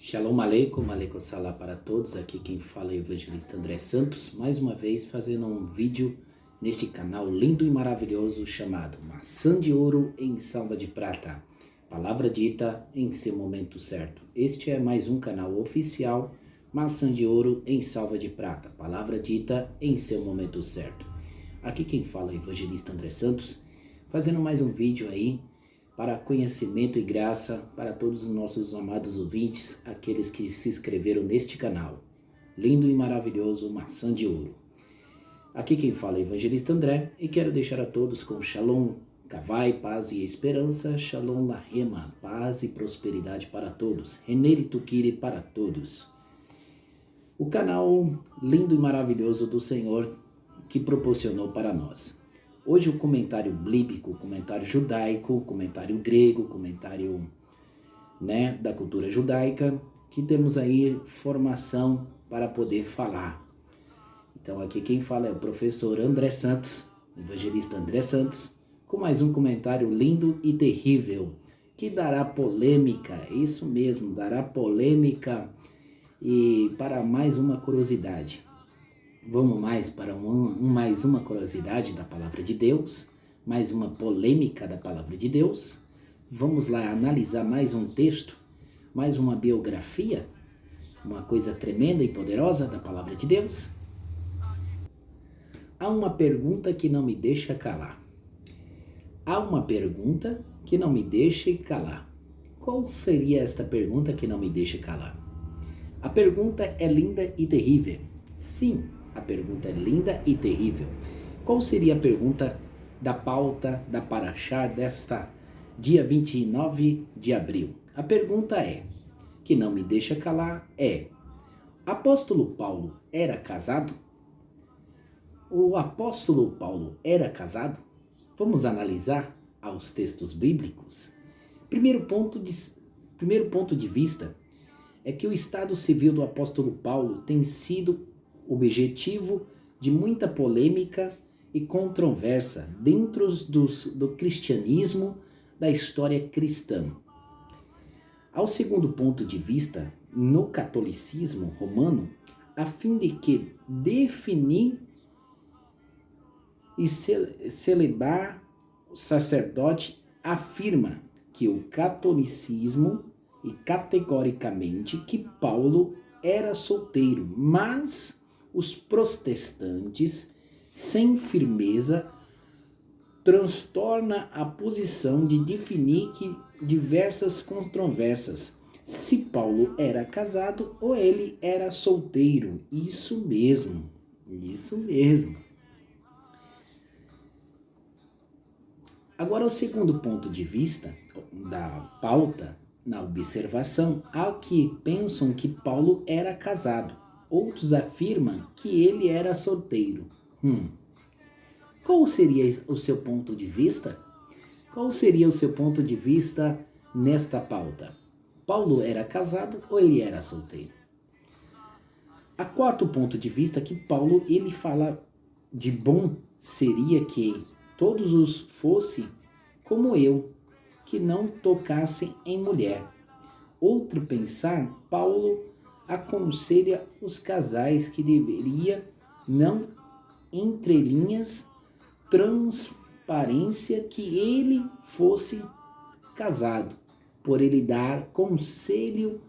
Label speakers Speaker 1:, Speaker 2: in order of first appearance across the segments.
Speaker 1: Shalom aleikum, aleikum salam para todos. Aqui quem fala é o evangelista André Santos, mais uma vez fazendo um vídeo neste canal lindo e maravilhoso chamado Maçã de Ouro em Salva de Prata. Palavra dita em seu momento certo. Este é mais um canal oficial, Maçã de Ouro em Salva de Prata. Palavra dita em seu momento certo. Aqui quem fala é o evangelista André Santos, fazendo mais um vídeo aí para conhecimento e graça para todos os nossos amados ouvintes, aqueles que se inscreveram neste canal. Lindo e maravilhoso Maçã de Ouro. Aqui quem fala é o evangelista André e quero deixar a todos com Shalom, Kavai, paz e esperança, Shalom Lahema, paz e prosperidade para todos, Reneri Tukiri para todos. O canal lindo e maravilhoso do Senhor que proporcionou para nós. Hoje o comentário bíblico, comentário judaico, comentário grego, comentário da cultura judaica, que temos aí formação para poder falar. Então aqui quem fala é o professor André Santos, evangelista André Santos, com mais um comentário lindo e terrível, que dará polêmica, isso mesmo, dará polêmica e para mais uma curiosidade. Vamos mais para mais uma curiosidade da palavra de Deus, mais uma polêmica da palavra de Deus. Vamos lá analisar mais um texto, mais uma biografia, uma coisa tremenda e poderosa da palavra de Deus. Há uma pergunta que não me deixa calar. Há uma pergunta que não me deixa calar. Qual seria esta pergunta que não me deixa calar? A pergunta é linda e terrível. Sim, a pergunta é linda e terrível. Qual seria a pergunta da pauta da Parashá desta dia 29 de abril? A pergunta que não me deixa calar apóstolo Paulo era casado? O apóstolo Paulo era casado? Vamos analisar aos textos bíblicos. Primeiro ponto de vista é que o estado civil do apóstolo Paulo tem sido objetivo de muita polêmica e controvérsia dentro do cristianismo, da história cristã. Ao segundo ponto de vista, no catolicismo romano, a fim de que definir e celebrar o sacerdote afirma que o catolicismo e categoricamente que Paulo era solteiro, mas os protestantes, sem firmeza, transtorna a posição de definir que diversas controvérsias, se Paulo era casado ou ele era solteiro. Isso mesmo. Agora, o segundo ponto de vista da pauta, na observação, há que pensam que Paulo era casado. Outros afirmam que ele era solteiro. Qual seria o seu ponto de vista? Qual seria o seu ponto de vista nesta pauta? Paulo era casado ou ele era solteiro? A quarto ponto de vista que Paulo ele fala de bom seria que todos os fossem como eu, que não tocassem em mulher. Outro pensar, Paulo aconselha os casais que deveria não entre linhas transparência que ele fosse casado, por ele dar conselho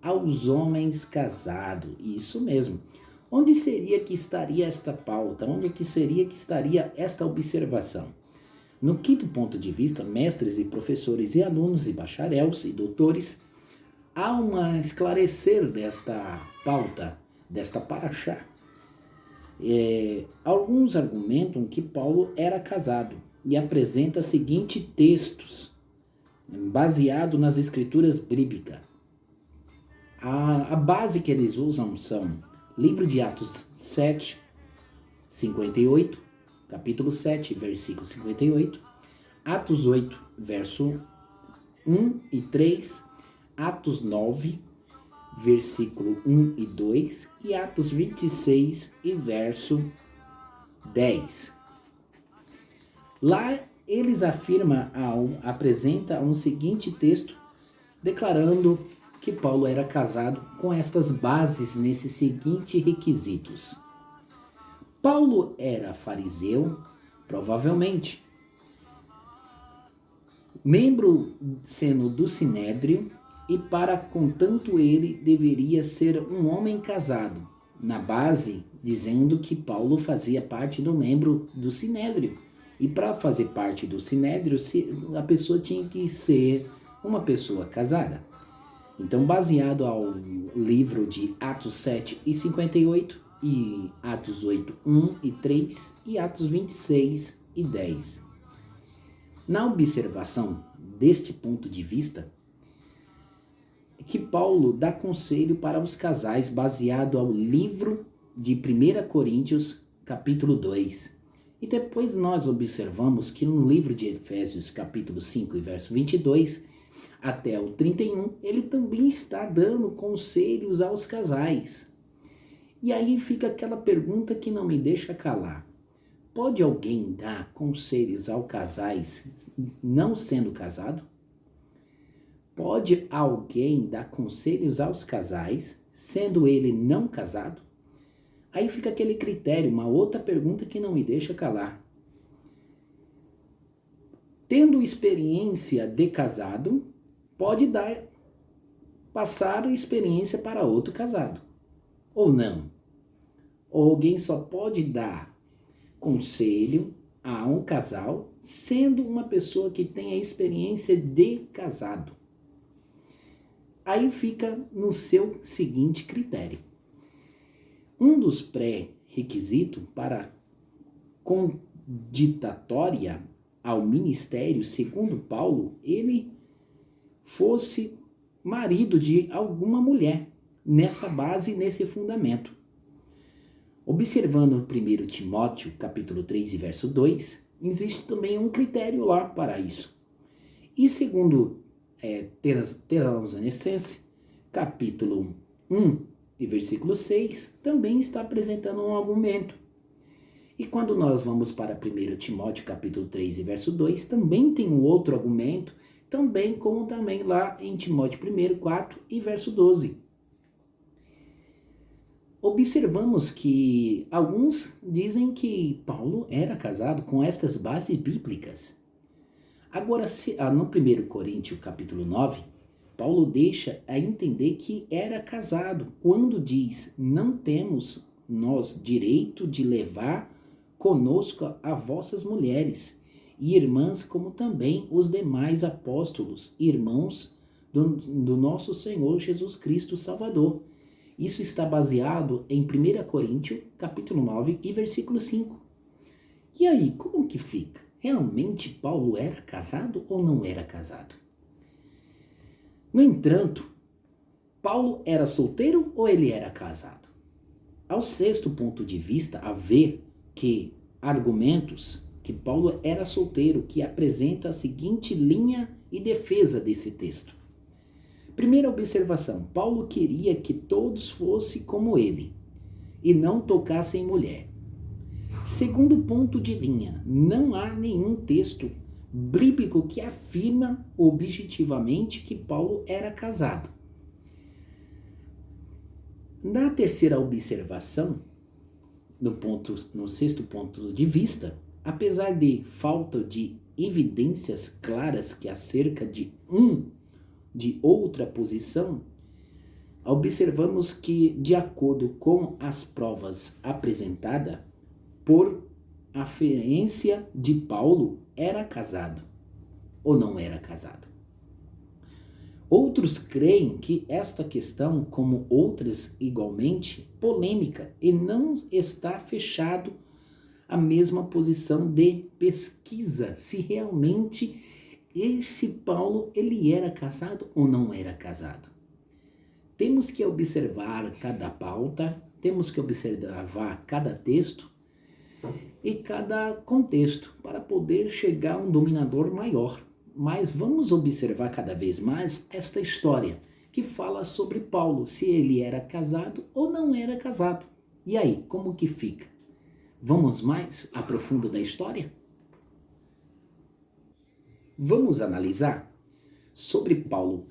Speaker 1: aos homens casados. Isso mesmo. Onde seria que estaria esta pauta? Onde que seria que estaria esta observação? No quinto ponto de vista, mestres e professores e alunos e bacharéis e doutores, há um esclarecer desta pauta, desta Parashá. Alguns argumentam que Paulo era casado e apresenta os seguintes textos, baseado nas escrituras bíblicas. A base que eles usam são livro de Atos 7, 58, capítulo 7, versículo 58, Atos 8, verso 1 e 3, Atos 9, versículo 1 e 2 e Atos 26 e verso 10. Lá eles apresentam um seguinte texto declarando que Paulo era casado com estas bases nesses seguintes requisitos. Paulo era fariseu, provavelmente, membro sendo do Sinédrio, e para contanto ele deveria ser um homem casado, na base dizendo que Paulo fazia parte do membro do Sinédrio. E para fazer parte do Sinédrio, a pessoa tinha que ser uma pessoa casada. Então, baseado ao livro de Atos 7 e 58, e Atos 8, 1 e 3, e Atos 26 e 10. Na observação deste ponto de vista, que Paulo dá conselho para os casais baseado ao livro de 1 Coríntios, capítulo 2. E depois nós observamos que no livro de Efésios, capítulo 5 e verso 22, até o 31, ele também está dando conselhos aos casais. E aí fica aquela pergunta que não me deixa calar. Pode alguém dar conselhos aos casais não sendo casado? Pode alguém dar conselhos aos casais, sendo ele não casado? Aí fica aquele critério, uma outra pergunta que não me deixa calar. Tendo experiência de casado, pode passar a experiência para outro casado, ou não. Ou alguém só pode dar conselho a um casal, sendo uma pessoa que tem a experiência de casado. Aí fica no seu seguinte critério. Um dos pré-requisitos para candidatória ao ministério, segundo Paulo, ele fosse marido de alguma mulher, nessa base, nesse fundamento. Observando 1 Timóteo, capítulo 3 e verso 2, existe também um critério lá para isso. E segundo Tessalonicenses, capítulo 1 e versículo 6, também está apresentando um argumento. E quando nós vamos para 1 Timóteo, capítulo 3 e verso 2, também tem um outro argumento, também como também lá em Timóteo 1, 4 e verso 12. Observamos que alguns dizem que Paulo era casado com estas bases bíblicas. Agora, no 1 Coríntios, capítulo 9, Paulo deixa a entender que era casado, quando diz, não temos nós direito de levar conosco a vossas mulheres e irmãs, como também os demais apóstolos, irmãos do nosso Senhor Jesus Cristo Salvador. Isso está baseado em 1 Coríntios, capítulo 9 e versículo 5. E aí, como que fica? Realmente Paulo era casado ou não era casado? No entanto, Paulo era solteiro ou ele era casado? Ao sexto ponto de vista, a ver que argumentos que Paulo era solteiro, que apresenta a seguinte linha e defesa desse texto. Primeira observação, Paulo queria que todos fossem como ele e não tocassem mulher. Segundo ponto de linha, não há nenhum texto bíblico que afirma objetivamente que Paulo era casado. Na terceira observação, no sexto ponto de vista, apesar de falta de evidências claras que acerca de outra posição, observamos que, de acordo com as provas apresentadas, por aferência de Paulo, era casado ou não era casado. Outros creem que esta questão, como outras igualmente, polêmica e não está fechado a mesma posição de pesquisa, se realmente esse Paulo ele era casado ou não era casado. Temos que observar cada pauta, temos que observar cada texto e cada contexto para poder chegar a um dominador maior. Mas vamos observar cada vez mais esta história que fala sobre Paulo, se ele era casado ou não era casado. E aí, como que fica? Vamos mais a profundo da história? Vamos analisar sobre Paulo.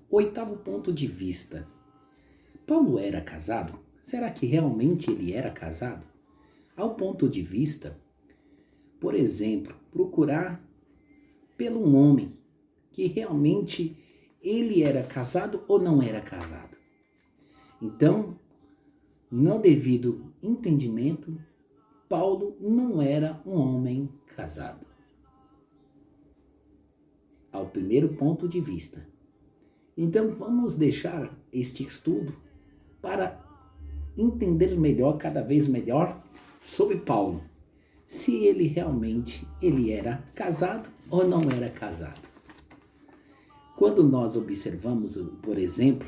Speaker 1: Oitavo ponto de vista. Paulo era casado? Será que realmente ele era casado? Ao ponto de vista, por exemplo, procurar pelo um homem que realmente ele era casado ou não era casado. Então, no devido entendimento, Paulo não era um homem casado. Ao primeiro ponto de vista. Então, vamos deixar este estudo para entender melhor, cada vez melhor, sobre Paulo. Se ele realmente era casado ou não era casado. Quando nós observamos, por exemplo,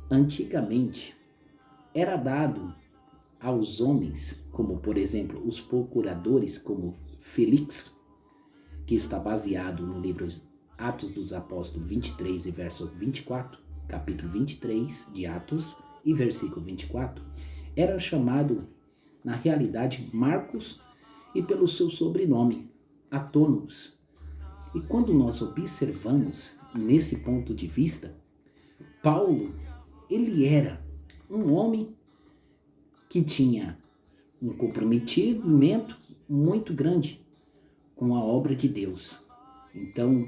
Speaker 1: antigamente era dado aos homens, como por exemplo os procuradores, como Felix, que está baseado no livro Atos dos Apóstolos 23 e verso 24, capítulo 23 de Atos e versículo 24, era chamado, na realidade, Marcos e pelo seu sobrenome, Antônio. E quando nós observamos nesse ponto de vista, Paulo, ele era um homem que tinha um comprometimento muito grande com a obra de Deus. Então,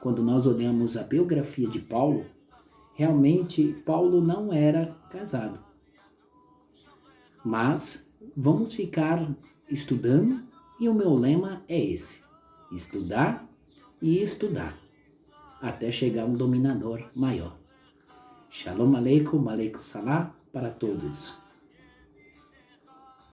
Speaker 1: quando nós olhamos a biografia de Paulo, realmente Paulo não era casado. Mas vamos ficar estudando e o meu lema é esse: estudar e estudar, até chegar a um dominador maior. Shalom aleikum, aleikum salam para todos.